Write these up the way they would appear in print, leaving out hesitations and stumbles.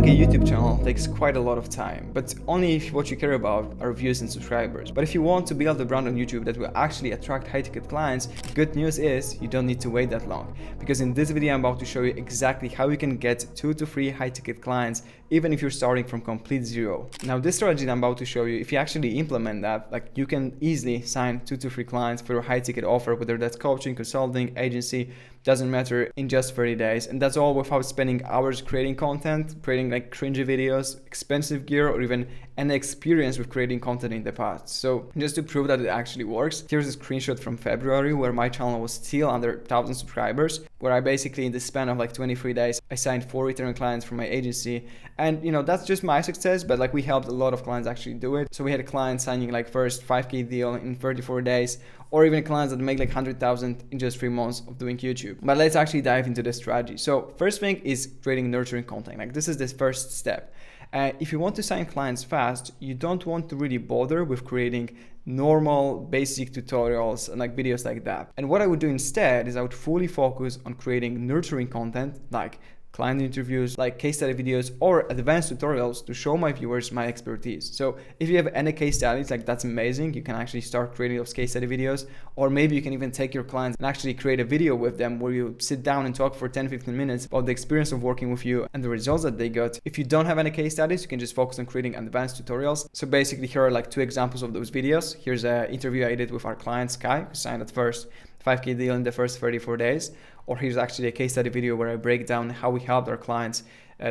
Building a YouTube channel takes quite a lot of time, but only if what you care about are views and subscribers. But if you want to build a brand on YouTube that will actually attract high-ticket clients, good news is you don't need to wait that long. Because in this video, I'm about to show you exactly how you can get 2 to 3 high-ticket clients, even if you're starting from complete zero. Now, this strategy that I'm about to show you, if you actually implement that, like you can easily sign 2 to 3 clients for a high-ticket offer, whether that's coaching, consulting, agency, doesn't matter, in just 30 days. And that's all without spending hours creating content, creating like cringy videos, expensive gear, or even any experience with creating content in the past. So just to prove that it actually works, here's a screenshot from February where my channel was still under 1,000 subscribers, where I basically in the span of like 23 days, I signed 4 returning clients from my agency. And you know, that's just my success, but like we helped a lot of clients actually do it. So we had clients signing like first 5K deal in 34 days, or even clients that make like 100,000 in just 3 months of doing YouTube. But let's actually dive into the strategy. So first thing is creating nurturing content. Like this is the first step. If you want to sign clients fast, you don't want to really bother with creating normal basic tutorials and like videos like that. And what I would do instead is I would fully focus on creating nurturing content like client interviews, like case study videos or advanced tutorials to show my viewers my expertise. So if you have any case studies, like that's amazing. You can actually start creating those case study videos, or maybe you can even take your clients and actually create a video with them where you sit down and talk for 10-15 minutes about the experience of working with you and the results that they got. If you don't have any case studies, you can just focus on creating advanced tutorials. So basically here are like 2 examples of those videos. Here's an interview I did with our client Sky, who signed at first 5K deal in the first 34 days. Or here's actually a case study video where I break down how we helped our clients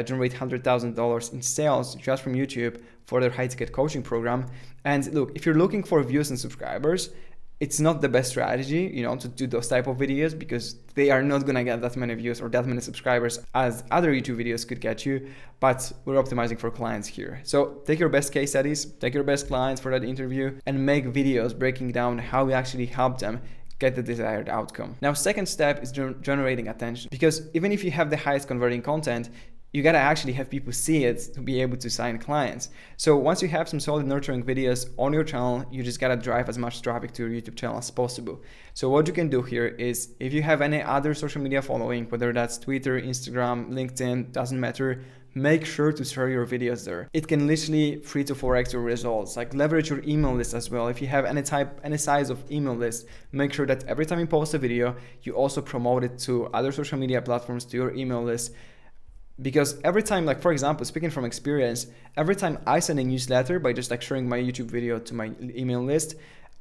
generate $100,000 in sales just from YouTube for their high-ticket coaching program. And look, if you're looking for views and subscribers, it's not the best strategy, you know, to do those type of videos because they are not gonna get that many views or that many subscribers as other YouTube videos could get you. But we're optimizing for clients here. So take your best case studies, take your best clients for that interview, and make videos breaking down how we actually help them get the desired outcome. Now, second step is generating attention, because even if you have the highest converting content, you gotta actually have people see it to be able to sign clients. So once you have some solid nurturing videos on your channel, you just gotta drive as much traffic to your YouTube channel as possible. So what you can do here is, if you have any other social media following, whether that's Twitter, Instagram, LinkedIn, doesn't matter, make sure to share your videos there. It can literally 3 to 4x your results. Like leverage your email list as well. If you have any size of email list, make sure that every time you post a video, you also promote it to other social media platforms, to your email list. Because every time, like for example, speaking from experience, every time I send a newsletter by just like sharing my YouTube video to my email list,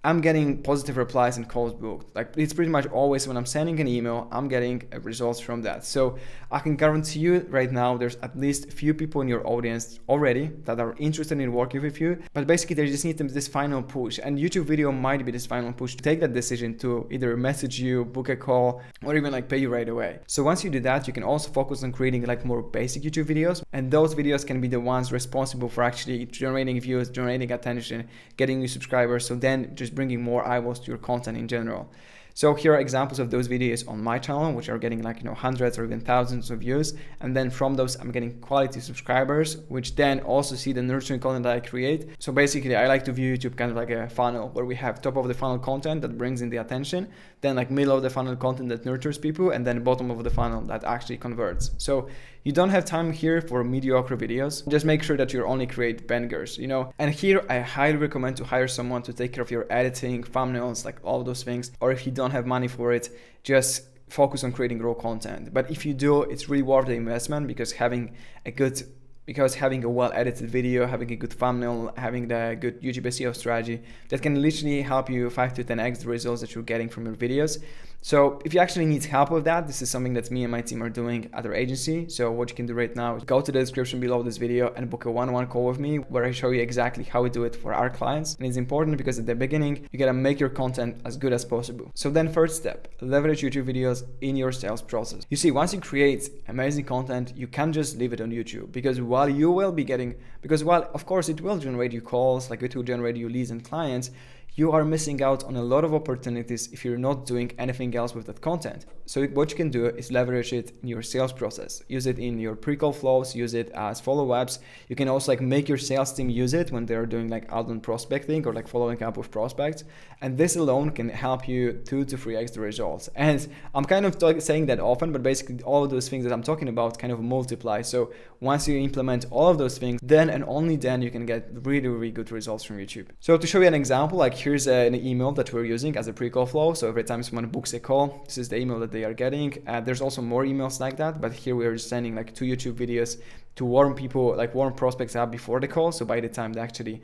I'm getting positive replies and calls booked. Like it's pretty much always when I'm sending an email, I'm getting results from that. So I can guarantee you right now, there's at least a few people in your audience already that are interested in working with you, but basically they just need this final push, and YouTube video might be this final push to take that decision to either message you, book a call, or even like pay you right away. So once you do that, you can also focus on creating like more basic YouTube videos, and those videos can be the ones responsible for actually generating views, generating attention, getting new subscribers. So then just bringing more eyeballs to your content in general. So here are examples of those videos on my channel, which are getting like, you know, hundreds or even thousands of views. And then from those, I'm getting quality subscribers, which then also see the nurturing content that I create. So basically, I like to view YouTube kind of like a funnel where we have top of the funnel content that brings in the attention, then like middle of the funnel content that nurtures people, and then bottom of the funnel that actually converts. So you don't have time here for mediocre videos. Just make sure that you only create bangers, you know. And here I highly recommend to hire someone to take care of your editing, thumbnails, like all those things. Or if you don't have money for it, just focus on creating raw content. But if you do, it's really worth the investment, because having a well-edited video, having a good thumbnail, having the good YouTube SEO strategy, that can literally help you 5 to 10x the results that you're getting from your videos. So if you actually need help with that, this is something that me and my team are doing at our agency. So what you can do right now is go to the description below this video and book a one-on-one call with me where I show you exactly how we do it for our clients. And it's important because at the beginning, you gotta make your content as good as possible. So then first step, leverage YouTube videos in your sales process. You see, once you create amazing content, you can't just leave it on YouTube, because while of course it will generate you calls, like it will generate you leads and clients, you are missing out on a lot of opportunities if you're not doing anything else with that content. So what you can do is leverage it in your sales process. Use it in your pre-call flows, use it as follow-ups. You can also like make your sales team use it when they're doing like outbound prospecting or like following up with prospects. And this alone can help you 2 to 3x the results. And I'm kind of saying that often, but basically all of those things that I'm talking about kind of multiply. So once you implement all of those things, then and only then you can get really, really good results from YouTube. So to show you an example, like here's an email that we're using as a pre-call flow. So every time someone books a call, this is the email that they are getting. There's also more emails like that, but here we are sending like 2 YouTube videos to warm people, like warm prospects up before the call. So by the time they actually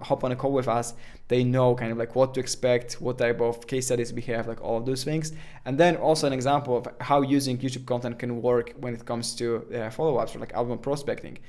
hop on a call with us, they know kind of like what to expect, what type of case studies we have, like all of those things. And then also an example of how using YouTube content can work when it comes to follow-ups or like outbound prospecting.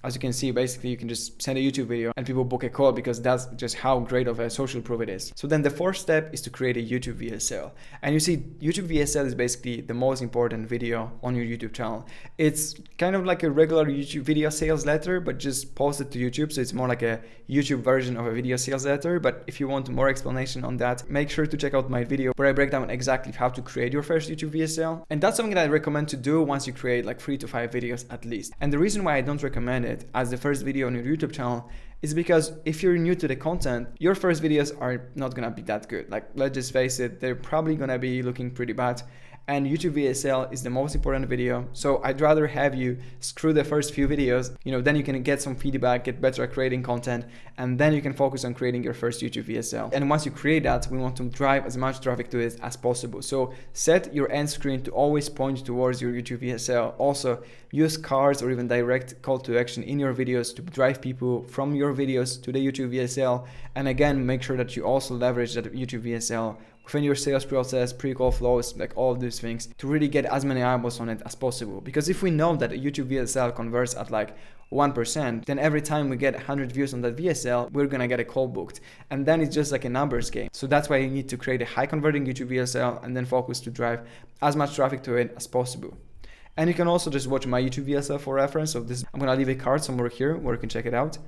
As you can see, basically you can just send a YouTube video and people book a call because that's just how great of a social proof it is. So then the fourth step is to create a YouTube VSL. And you see, YouTube VSL is basically the most important video on your YouTube channel. It's kind of like a regular YouTube video sales letter, but just posted to YouTube. So it's more like a YouTube version of a video sales letter. But if you want more explanation on that, make sure to check out my video where I break down exactly how to create your first YouTube VSL. And that's something that I recommend to do once you create like 3 to 5 videos at least. And the reason why I don't recommend it as the first video on your YouTube channel is because if you're new to the content, your first videos are not gonna be that good. Like, let's just face it, they're probably gonna be looking pretty bad. And YouTube VSL is the most important video. So I'd rather have you screw the first few videos, then you can get some feedback, get better at creating content, and then you can focus on creating your first YouTube VSL. And once you create that, we want to drive as much traffic to it as possible. So set your end screen to always point towards your YouTube VSL. Also, use cards or even direct call to action in your videos to drive people from your videos to the YouTube VSL. And again, make sure that you also leverage that YouTube VSL within your sales process, pre-call flows, like all of these things, to really get as many eyeballs on it as possible. Because if we know that a YouTube VSL converts at like 1%, then every time we get 100 views on that VSL, we're gonna get a call booked. And then it's just like a numbers game. So that's why you need to create a high converting YouTube VSL and then focus to drive as much traffic to it as possible. And you can also just watch my YouTube VSL for reference. So this, I'm gonna leave a card somewhere here where you can check it out.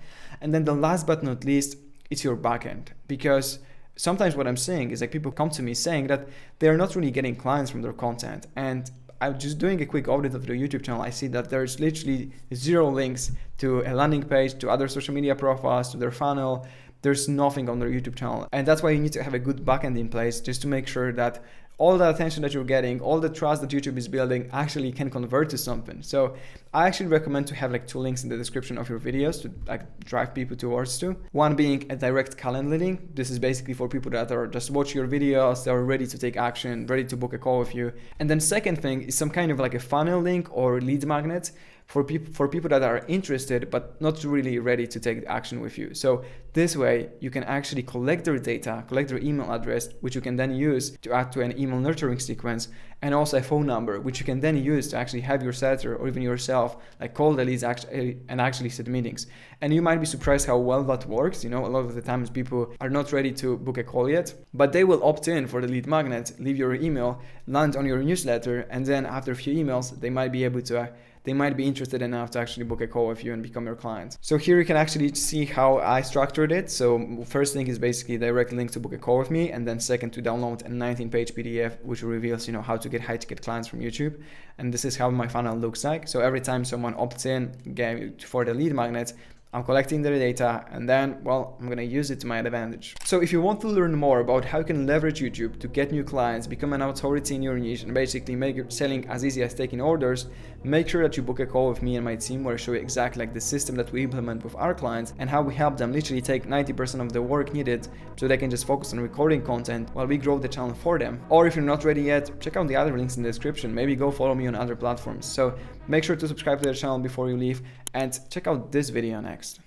And then the last but not least, it's your backend. Because sometimes what I'm seeing is like people come to me saying that they're not really getting clients from their content. And I'm just doing a quick audit of their YouTube channel. I see that there's literally 0 links to a landing page, to other social media profiles, to their funnel. There's nothing on their YouTube channel. And that's why you need to have a good backend in place just to make sure that all the attention that you're getting, all the trust that YouTube is building actually can convert to something. So I actually recommend to have like 2 links in the description of your videos to like drive people towards to. One being a direct calendar link. This is basically for people that are just watching your videos, they're ready to take action, ready to book a call with you. And then second thing is some kind of like a funnel link or lead magnet for people that are interested but not really ready to take action with you. So this way you can actually collect their data, collect their email address, which you can then use to add to an email nurturing sequence, and also a phone number, which you can then use to actually have your setter or even yourself like call the leads and actually set meetings. And you might be surprised how well that works. A lot of the times people are not ready to book a call yet, but they will opt in for the lead magnet, leave your email, land on your newsletter, and then after a few emails, they might be able to they might be interested enough to actually book a call with you and become your client. So here you can actually see how I structured it. So first thing is basically direct link to book a call with me, and then second to download a 19-page PDF which reveals how to get high-ticket clients from YouTube. And this is how my funnel looks like. So every time someone opts in for the lead magnet, I'm collecting their data, and then, I'm gonna use it to my advantage. So if you want to learn more about how you can leverage YouTube to get new clients, become an authority in your niche, and basically make your selling as easy as taking orders, make sure that you book a call with me and my team where I show you exactly the system that we implement with our clients and how we help them literally take 90% of the work needed so they can just focus on recording content while we grow the channel for them. Or if you're not ready yet, check out the other links in the description. Maybe go follow me on other platforms. So make sure to subscribe to the channel before you leave, and check out this video next.